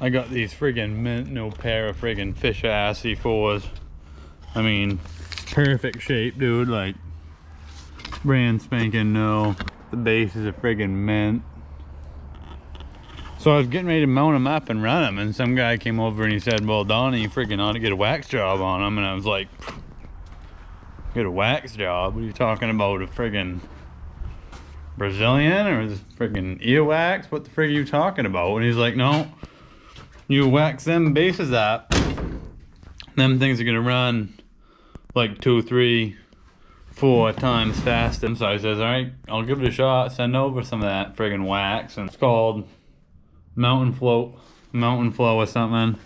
I got these friggin' mint new pair of friggin' fish ass C4s. I mean, perfect shape, dude. Like, brand spanking new. The base is a friggin' mint. So I was getting ready to mount them up and run them, and some guy came over and he said, well, Donny, you friggin' ought to get a wax job on them. And I was like, get a wax job? What are you talking about? A friggin' Brazilian or this friggin' earwax? What the frig are you talking about? And he's like, no, you wax them bases up, them things are gonna run like 2, 3, 4 times faster. So I says, all right, I'll give it a shot. Send over some of that friggin' wax. And it's called Mountain Flow or something.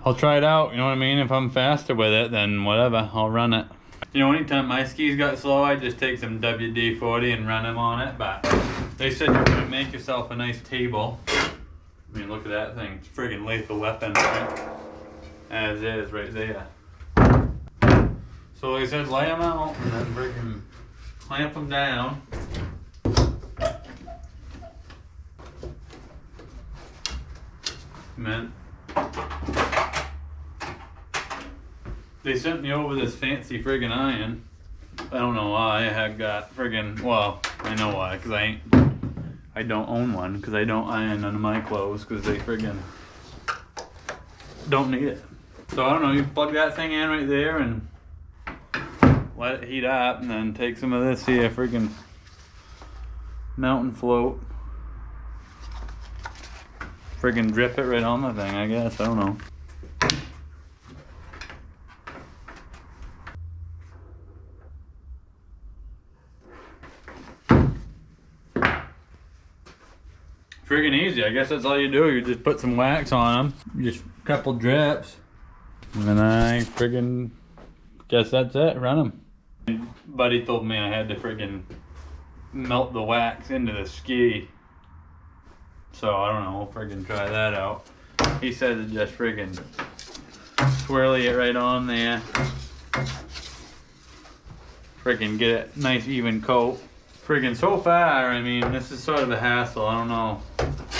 I'll try it out, you know what I mean? If I'm faster with it, then whatever, I'll run it. You know, anytime my skis got slow, I just take some WD-40 and run them on it. But they said you're gonna make yourself a nice table. I mean, look at that thing. It's a friggin' lethal weapon, right? As is, right there. So they said lay them out and then friggin' clamp them down. Man, they sent me over this fancy friggin' iron. I don't know why. I had got friggin', well, I know why, because I don't own one, because I don't iron none of my clothes, because they friggin' don't need it. So I don't know, you plug that thing in right there and let it heat up, and then take some of this here friggin' mountain float. Friggin' drip it right on the thing, I guess. I don't know. Friggin' easy. I guess that's all you do. You just put some wax on them. Just a couple drips. And then I friggin' guess that's it. Run them. Buddy told me I had to friggin' melt the wax into the ski. So I don't know, we'll friggin' try that out. He says it just friggin' swirly it right on there. Friggin' get it nice even coat. Friggin' so far, I mean, this is sort of a hassle. I don't know.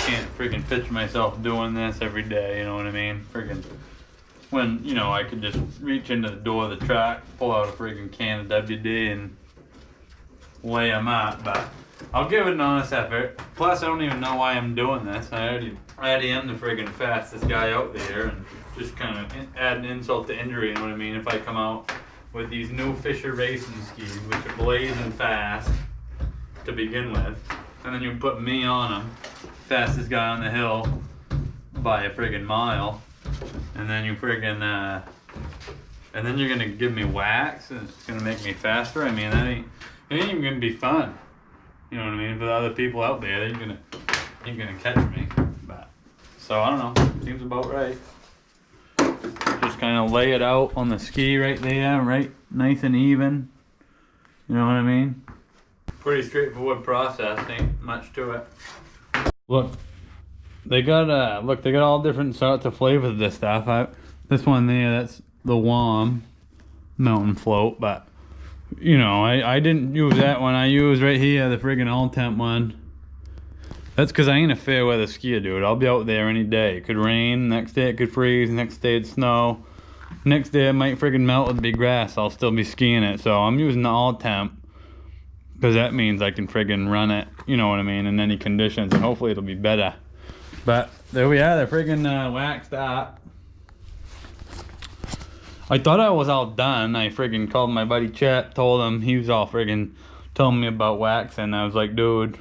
Can't friggin' picture myself doing this every day, you know what I mean? Friggin' when, you know, I could just reach into the door of the truck, pull out a friggin' can of WD and lay them up, but I'll give it an honest effort. Plus, I don't even know why I'm doing this. I already am the friggin' fastest guy out there, and just kind of add an insult to injury, you know what I mean? If I come out with these new Fisher racing skis, which are blazing fast to begin with, and then you put me on them, fastest guy on the hill by a friggin' mile, and then you friggin' and then you're gonna give me wax, and it's gonna make me faster. I mean, it ain't even gonna be fun. You know what I mean? For the other people out there, they're ain't gonna catch me. But so I don't know. Seems about right. Just kind of lay it out on the ski right there, right, nice and even. You know what I mean? Pretty straightforward process. Ain't much to it. Look, they got all different sorts of flavors of this stuff. This one there, that's the Wom Mountain Float, but. You know, I didn't use that one. I used right here the friggin' all temp one. That's because I ain't a fair weather skier, dude. I'll be out there any day. It could rain, next day it could freeze, next day it'd snow. Next day it might friggin' melt, it'd be grass. I'll still be skiing it. So I'm using the all temp because that means I can friggin' run it, you know what I mean, in any conditions, and hopefully it'll be better. But there we are, they're friggin' waxed up. I thought I was all done. I friggin' called my buddy Chet, told him, he was all friggin' telling me about waxing. I was like, dude,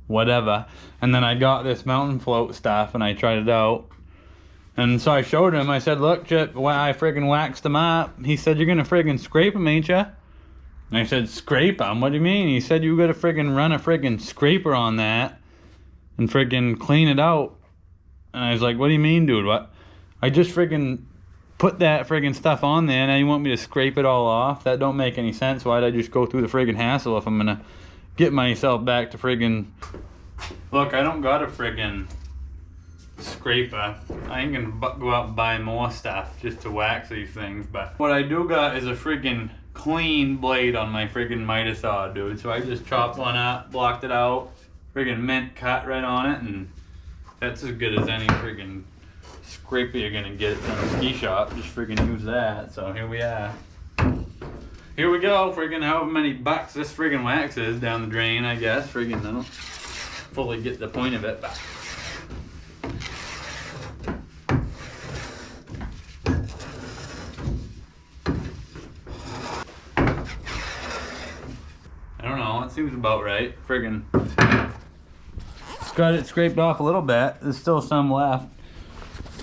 whatever. And then I got this mountain float stuff and I tried it out. And so I showed him, I said, look, Chet, I friggin' waxed them up. He said, you're gonna friggin' scrape them, ain't ya? And I said, scrape them? What do you mean? He said, you gotta friggin' run a friggin' scraper on that and friggin' clean it out. And I was like, what do you mean, dude? What? I just friggin' put that friggin' stuff on there, now you want me to scrape it all off? That don't make any sense. Why'd I just go through the friggin' hassle if I'm gonna get myself back to friggin'... Look, I don't got a friggin' scraper. I ain't gonna go out and buy more stuff just to wax these things, but what I do got is a friggin' clean blade on my friggin' miter saw, dude. So I just chopped one up, blocked it out, friggin' mint cut right on it, and That's as good as any friggin' scraper you're gonna get from the ski shop. Just friggin' use that. So here we are. Here we go, friggin' however many bucks this friggin' wax is down the drain, I guess. Friggin' I don't fully get the point of it, but I don't know, it seems about right. Friggin' got it scraped off a little bit. There's still some left.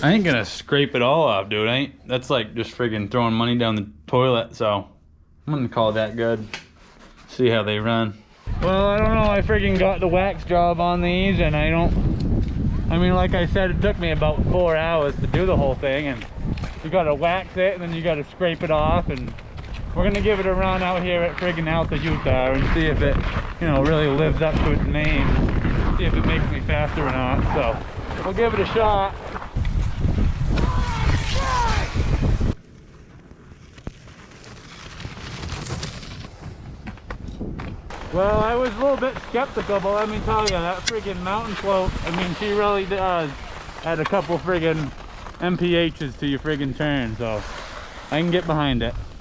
I ain't gonna scrape it all off, dude. That's like just friggin' throwing money down the toilet, so I'm gonna call that good. See how they run. Well, I don't know, I friggin' got the wax job on these, and I mean, like I said, it took me about 4 hours to do the whole thing, and you gotta wax it, and then you gotta scrape it off, and we're gonna give it a run out here at friggin' Alta, Utah, and see if it, you know, really lives up to its name. See if it makes me faster or not, so we'll give it a shot. Well, I was a little bit skeptical, but let me tell you, that friggin' mountain float, I mean, she really does add a couple friggin' MPHs to your friggin' turn, so I can get behind it.